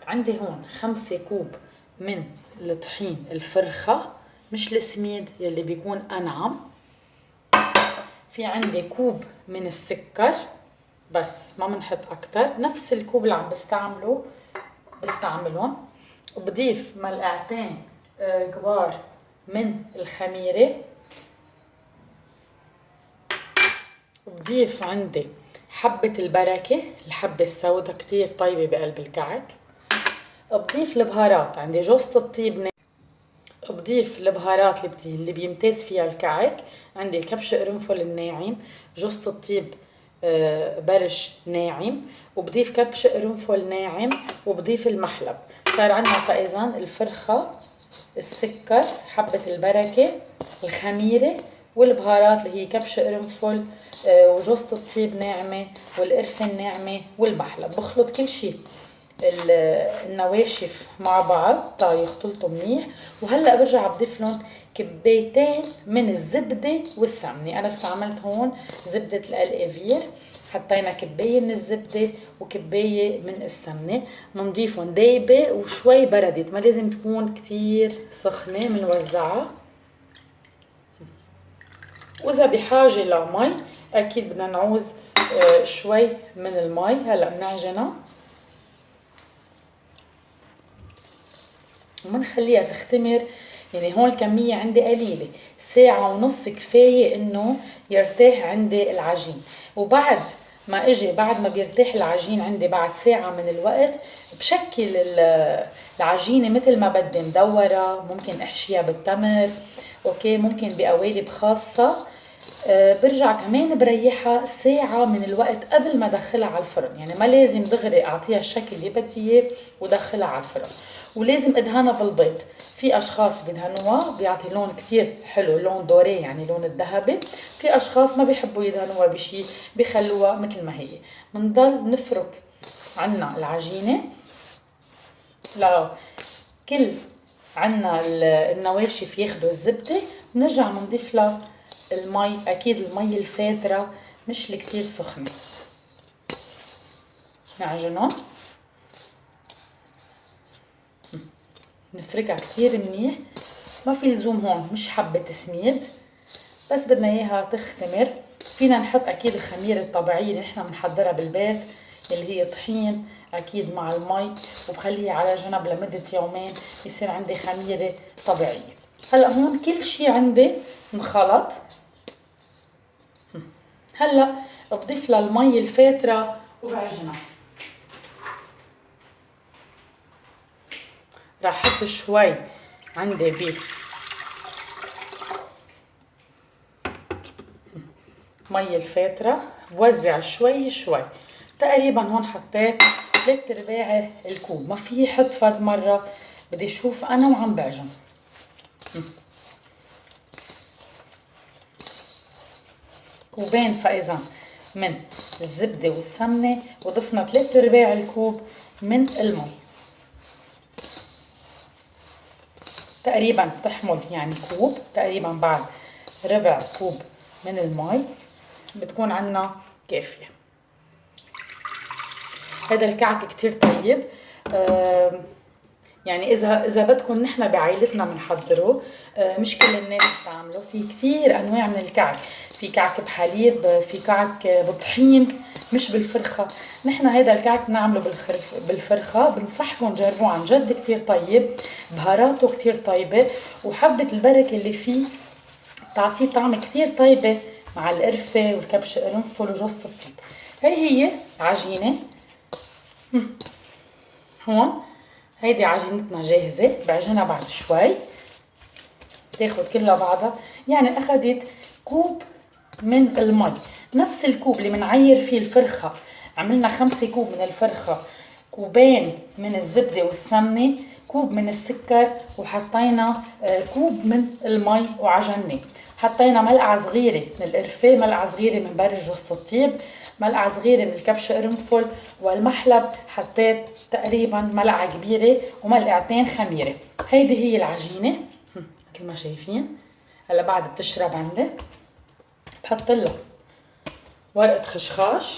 عندي هون 5 كوب من الطحين الفرخة، مش السميد يلي بيكون أنعم. في عندي كوب من السكر، بس ما بنحط أكتر، نفس الكوب اللي عم بستعملهم. وبضيف ملعقتين كبار من الخميرة، وبضيف عندي حبة البركة، الحبة السوداء كتير طيبة بقلب الكعك. بضيف البهارات، عندي جوزة الطيب، بضيف البهارات اللي بيمتاز فيها الكعك. عندي الكبش قرنفل الناعم، جوزة الطيب برش ناعم، وبضيف كبش قرنفل ناعم، وبضيف المحلب. صار عندنا فإذا الفرخة، السكر، حبة البركة، الخميرة، والبهارات اللي هي كبش قرنفل وجوزة الطيب ناعمة، والقرفة ناعمة، والمحلب. بخلط كل شيء النواشف مع بعض تا يختلطوا منيح. وهلا برجع بضيف لهم كبايتين من الزبده والسمنه. انا استعملت هون زبده الاليفير، حطينا كبايه من الزبده وكبايه من السمنه. بنضيفهم دايبه وشوي بردت، ما لازم تكون كتير سخنه. بنوزعها، واذا بحاجه لمي اكيد بدنا نعوز شوي من المي. هلا بنعجنها ومنخليها تختمر. يعني هون الكمية عندي قليلة، 1.5 ساعة كفاية انه يرتاح عندي العجين. وبعد ما اجي، بعد ما بيرتاح العجين عندي بعد ساعة من الوقت، بشكل العجينة مثل ما بدي، مدورة، ممكن احشيها بالتمر، اوكي، ممكن بقوالب خاصة. برجع كمان بريحها ساعة من الوقت قبل ما ادخلها على الفرن. يعني ما لازم دغري اعطيها الشكل اللي بدي اياه ودخلها على الفرن. ولازم ادهنها بالبيض. في اشخاص بدهنوها بيعطي لون كتير حلو، لون دوري يعني لون الذهبي. في اشخاص ما بيحبوا يدهنوها بشي، بيخلوها مثل ما هي. بنضل نفرك عنا العجينة لكل عنا النواشف ياخدوا الزبدة. بنرجع بنضيف لها المي، اكيد المي الفاترة مش الكتير سخنة. نعجنهم، نفركها كتير منيح. ما في لزوم هون مش حبة سميد، بس بدنا اياها تختمر. فينا نحط اكيد الخميرة الطبيعية اللي نحن بنحضرها بالبيت، اللي هي طحين اكيد مع المي، وبخليها على جنب لمدة يومين يصير عندي خميرة طبيعية. هلا هون كل شي عندي انخلط. هلا بضيف لها المي الفاترة وبعجنها. راح احط شوي عندي مي الفاترة، بوزع شوي شوي. تقريبا هون حطيت 3/4 الكوب. ما في حط فرد مرة، بدي اشوف انا وعم بعجن. كوبين فاذا من الزبدة والسمنة، وضفنا 3/4 الكوب من المي. تقريبا بتحمل يعني كوب، تقريبا بعد ربع كوب من المي بتكون عنا كافية. هذا الكعك كتير طيب. يعني اذا بدكم نحن بعائلتنا بنحضره، مش كل الناس بتعمله. في كتير انواع من الكعك، في كعك بحليب، في كعك بطحين مش بالفرخة. نحن هيدا الكعك بنعمله بالفرخة. بنصحكم جربوه، عن جد كتير طيب، بهاراته كتير طيبة، وحبة البركة اللي فيه تعطيه طعم كتير طيبة مع القرفة والكبش قرنفل وجوزة الطيب. هي عجينة. هون هيدي عجينتنا جاهزة، بعجنها بعد شوي تاخد كلها بعضها. يعني اخدت كوب من المي، نفس الكوب اللي بنعير فيه الفرخة. عملنا 5 كوب من الفرخة، كوبين من الزبدة والسمنة، كوب من السكر، وحطينا كوب من المي وعجناه. حطينا ملعقة صغيرة من القرفة، ملعقة صغيرة من برش جوزة الطيب، ملعقة صغيرة من الكبش قرنفل، والمحلب حطيت تقريبا ملعقة كبيرة، وملعقتين خميرة. هيدي هي العجينة مثل ما شايفين. هلا بعد بتشرب عندي، بحط لها ورقة خشخاش.